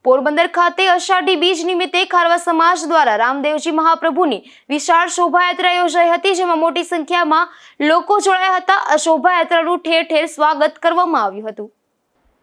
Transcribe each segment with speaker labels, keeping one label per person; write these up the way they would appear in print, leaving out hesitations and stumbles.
Speaker 1: પોરબંદર ખાતે અષાઢી બીજ નિમિત્તે ખારવા સમાજ દ્વારા રામદેવજી મહાપ્રભુની વિશાળ શોભાયાત્રા યોજાઈ હતી, જેમાં મોટી સંખ્યામાં લોકો જોડાયા હતા। આ શોભાયાત્રાનું ઠેર ઠેર સ્વાગત કરવામાં આવ્યું હતું।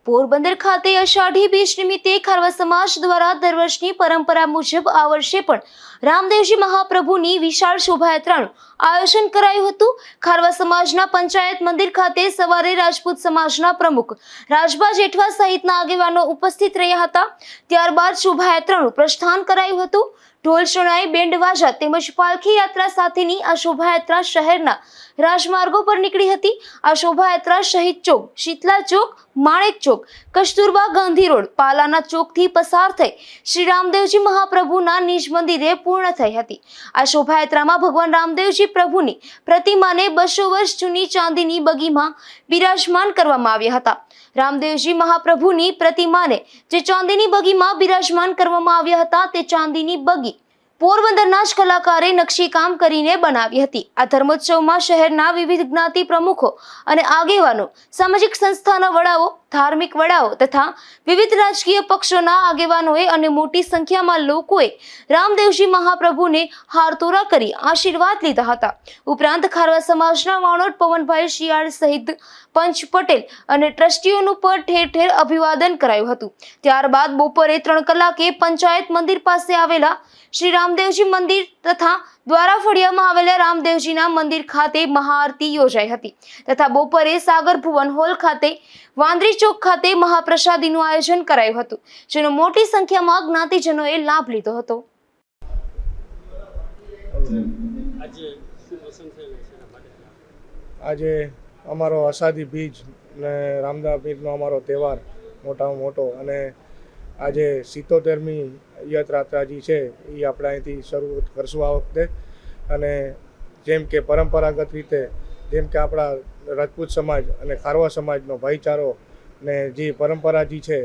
Speaker 1: પોરબંદર ખાતે અષાઢી બીજ નિમિત્તે ખારવા સમાજ દ્વારા દર વર્ષની પરંપરા મુજબ આ વર્ષે પણ રામદેવજી મહાપ્રભુની વિશાળ શોભાયાત્રાનું આયોજન કરાયું હતું। ખારવા સમાજના પંચાયત મંદિર ખાતે સવારે રાજપૂત સમાજના પ્રમુખ રાજભા જેઠવા સહિતના આગેવાનો ઉપસ્થિત રહ્યા હતા। ત્યારબાદ શોભાયાત્રાનું પ્રસ્થાન કરાયું હતું। ઢોલ શરણાઈ, બેન્ડ વાજા તેમજ પાલખી યાત્રા સાથેની આ શોભાયાત્રા શહેરના રાજમાર્ગો પર નીકળી હતી। આ શોભાયાત્રા શહીદ ચોક, શીતલા ચોક, માણેક ચોક, કસ્તુરબા ગાંધી રોડ, પાલાના ચોકથી પસાર થઈ શ્રી રામદેવજી મહાપ્રભુના નિજ મંદિરે પૂર્ણ થઈ હતી। આ શોભાયાત્રામાં ભગવાન રામદેવજી પ્રભુની પ્રતિમાને 200 વર્ષ જૂની ચાંદીની બગીમાં બિરાજમાન કરવામાં આવ્યા હતા। રામદેવજી મહાપ્રભુની પ્રતિમાને જે ચાંદીની બગીમાં બિરાજમાન કરવામાં આવ્યા હતા તે ચાંદીની બગી પોરબંદરના જ કલાકારે નકશીકામ કરીને બનાવી હતી। આ ધર્મોત્સવમાં શહેરના વિવિધ જ્ઞાતિ પ્રમુખો અને આગેવાનો, સામાજિક સંસ્થાના વડાઓ, ધાર્મિક વડાઓ તથા વિવિધ રાજકીય પક્ષોના આગેવાનોએ અને મોટી સંખ્યામાં લોકોએ રામદેવજી મહાપ્રભુને હારતોરા કરી આશીર્વાદ લીધા હતા। ઉપરાંત ખારવા સમાજના વાણોડ પવનભાઈ શિયાળ સહિત પંચ પટેલ અને ટ્રસ્ટીઓનું પણ ઠેર ઠેર અભિવાદન કરાયું હતું। ત્યારબાદ બપોરે 3 કલાકે પંચાયત મંદિર પાસે આવેલા શ્રી રામદેવજી મંદિર તથા દ્વારા ફળિયામાં આવેલા રામદેવજીના મંદિર ખાતે મહાઆરતી યોજાઈ હતી તથા બપોરે સાગર ભુવન હોલ ખાતે વાંદરી ચોક ખાતે મહાપ્રસાદીનું આયોજન કરાયું હતું, જેનો મોટી સંખ્યામાં જ્ઞાતિજનોએ લાભ લીધો હતો।
Speaker 2: આજે અમારો અષાઢી બીજ ને રામદા બીજનો અમારો તહેવાર મોટામાં મોટો, અને આજે 77મી યાત્રાજી છે એ આપણે અહીંથી શરૂ કરશું આ વખતે। અને જેમ કે પરંપરાગત રીતે જેમ કે આપણા રાજપૂત સમાજ અને ખારવા સમાજનો ભાઈચારો ને જે પરંપરા જે છે,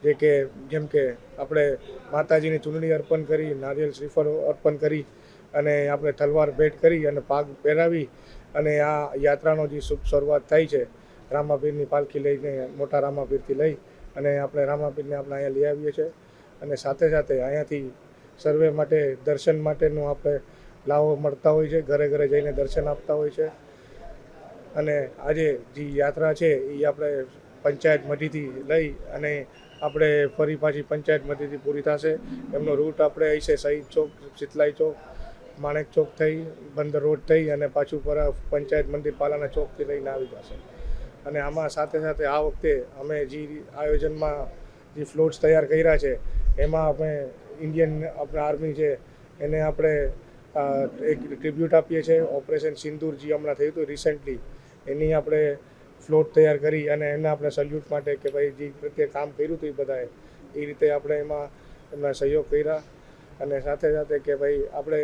Speaker 2: જે કે જેમ કે આપણે માતાજીની ચૂંટણી અર્પણ કરી, નારિયેળ શ્રીફળ અર્પણ કરી અને આપણે તલવાર ભેટ કરી અને પાગ પહેરાવી અને આ યાત્રાનો જે શુભ શરૂઆત થઈ છે રામાપીરની પાલખી લઈને, મોટા રામાપીરથી લઈ અને આપણે રામાપીરને આપણે અહીંયા લઈ આવીએ છીએ। અને સાથે સાથે અહીંયાથી સર્વે માટે દર્શન માટેનું આપણે લાવો મળતા હોય છે, ઘરે ઘરે જઈને દર્શન આપતા હોય છે। અને આજે જે યાત્રા છે એ આપણે પંચાયત મઢીથી લઈ અને આપણે ફરી પાછી પંચાયત મઢીથી પૂરી થશે। એમનો રૂટ આપણે અહીં છે શહીદ ચોક, શીતલાઈ ચોક, માણેક ચોક થઈ, બંદર રોડ થઈ અને પાછું પર પંચાયત મંદિર પાલાના ચોકથી લઈને આવી જશે। અને આમાં સાથે સાથે આ વખતે અમે જે આયોજનમાં જે ફ્લોટ્સ તૈયાર કર્યા છે એમાં અમે ઇન્ડિયન આપણે આર્મી છે એને આપણે એક ટ્રિબ્યુટ આપીએ છીએ। ઓપરેશન સિંદૂર જે હમણાં થયું હતું રિસેન્ટલી, એની આપણે ફ્લોટ તૈયાર કરી અને એને આપણે સલ્યુટ માટે કે ભાઈ જે પ્રત્યે કામ કર્યું હતું એ બધાએ એ રીતે આપણે એમાં એમના સહયોગ કર્યા। અને સાથે સાથે કે ભાઈ આપણે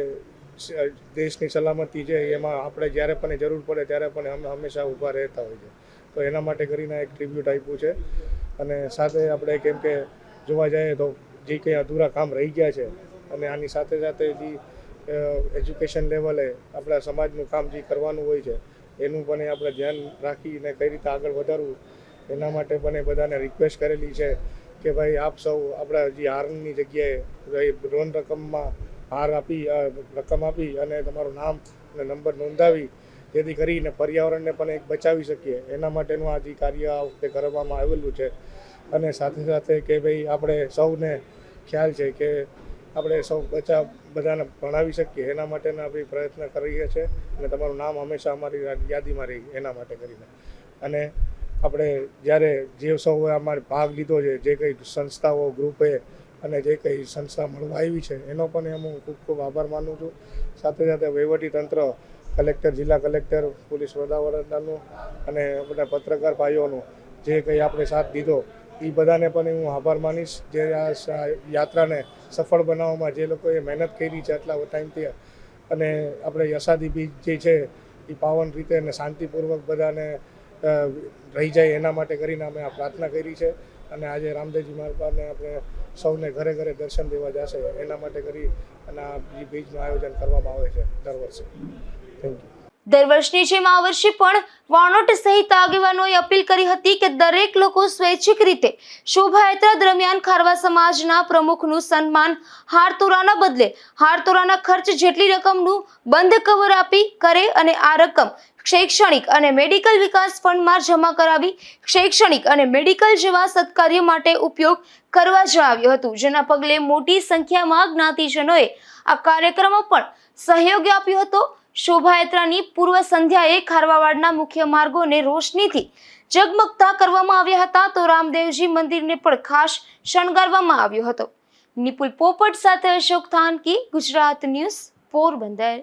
Speaker 2: દેશની સલામતી છે એમાં આપણે જ્યારે પણ જરૂર પડે ત્યારે પણ અમે હંમેશા ઊભા રહેતા હોય છે, તો એના માટે કરીને એક ટ્રિબ્યુટ આપ્યું છે। અને સાથે આપણે કેમ કે જોવા જઈએ તો જે કંઈ અધૂરા કામ રહી ગયા છે અને આની સાથે સાથે જે એજ્યુકેશન લેવલે આપણા સમાજનું કામ જે કરવાનું હોય છે એનું પણ આપણે ધ્યાન રાખીને કઈ રીતે આગળ વધારવું એના માટે પણ બધાને રિક્વેસ્ટ કરેલી છે કે ભાઈ આપ સૌ આપણા જે હારની જગ્યાએ લોન રકમમાં હાર આપી રકમ આપી અને તમારું નામ અને નંબર નોંધાવી, જેથી કરીને પર્યાવરણને પણ એક બચાવી શકીએ એના માટેનું આ જે કાર્ય આ વખતે કરવામાં આવેલું છે। અને સાથે સાથે કે ભાઈ આપણે સૌને ખ્યાલ છે કે આપણે સૌ બધાને ભણાવી શકીએ એના માટેના બી પ્રયત્ન કરીએ છીએ અને તમારું નામ હંમેશા અમારી યાદીમાં રહી એના માટે કરીને। અને આપણે જ્યારે જે સૌએ અમારે ભાગ લીધો છે, જે કંઈ સંસ્થાઓ, ગ્રુપે અને જે કંઈ સંસ્થા મળવા આવી છે એનો પણ હું ખૂબ ખૂબ આભાર માનું છું। સાથે સાથે વહીવટીતંત્ર, કલેક્ટર, જિલ્લા કલેક્ટર, પોલીસ વડાવડાનું અને બધા પત્રકાર ભાઈઓનું જે કંઈ આપણે સાથ દીધો એ બધાને પણ હું આભાર માનીશ, જે આ યાત્રાને સફળ બનાવવામાં જે લોકોએ મહેનત કરી છે આટલા ટાઈમથી। અને આપણે અષાઢી બીજ જે છે એ પાવન રીતે અને શાંતિપૂર્વક બધાને રહી જાય એના માટે કરીને અમે આ પ્રાર્થના કરી છે। અને આજે રામદેવજી મહારાજને આપણે સૌને ઘરે ઘરે દર્શન દેવા જશે એના માટે કરી અને આ બીજનું આયોજન કરવામાં આવે છે દર વર્ષે। Thank you.
Speaker 1: દર વર્ષની જેમ આ વર્ષે પણ વાણોટ સહિત આગેવાનોએ અપીલ કરી હતી કે દરેક લોકો સ્વૈચ્છિક રીતે શોભાયાત્રા દરમિયાન ખારવા સમાજના પ્રમુખનું સન્માન હારતોરાના બદલે હારતોરાના ખર્ચ જેટલી રકમનું બંધ કવર આપી કરે અને આ રકમ શૈક્ષણિક અને મેડિકલ વિકાસ ફંડમાં જમા કરાવી શૈક્ષણિક અને મેડિકલ જેવા સત્કાર્ય માટે ઉપયોગ કરવા જણાવ્યું હતું, જેના પગલે મોટી સંખ્યામાં જ્ઞાતિજનોએ આ કાર્યક્રમમાં પણ સહયોગ આપ્યો હતો. શોભાયાત્રાની પૂર્વ સંધ્યાએ ખારવાવાડના મુખ્ય માર્ગોને રોશનીથી ઝગમગતા કરવામાં આવ્યા હતા, તો રામદેવજી મંદિરને પણ ખાસ શણગારવામાં આવ્યો હતો. નિપુલ પોપટ સાથે અશોક થાનકી, ગુજરાત ન્યૂઝ, પોરબંદર.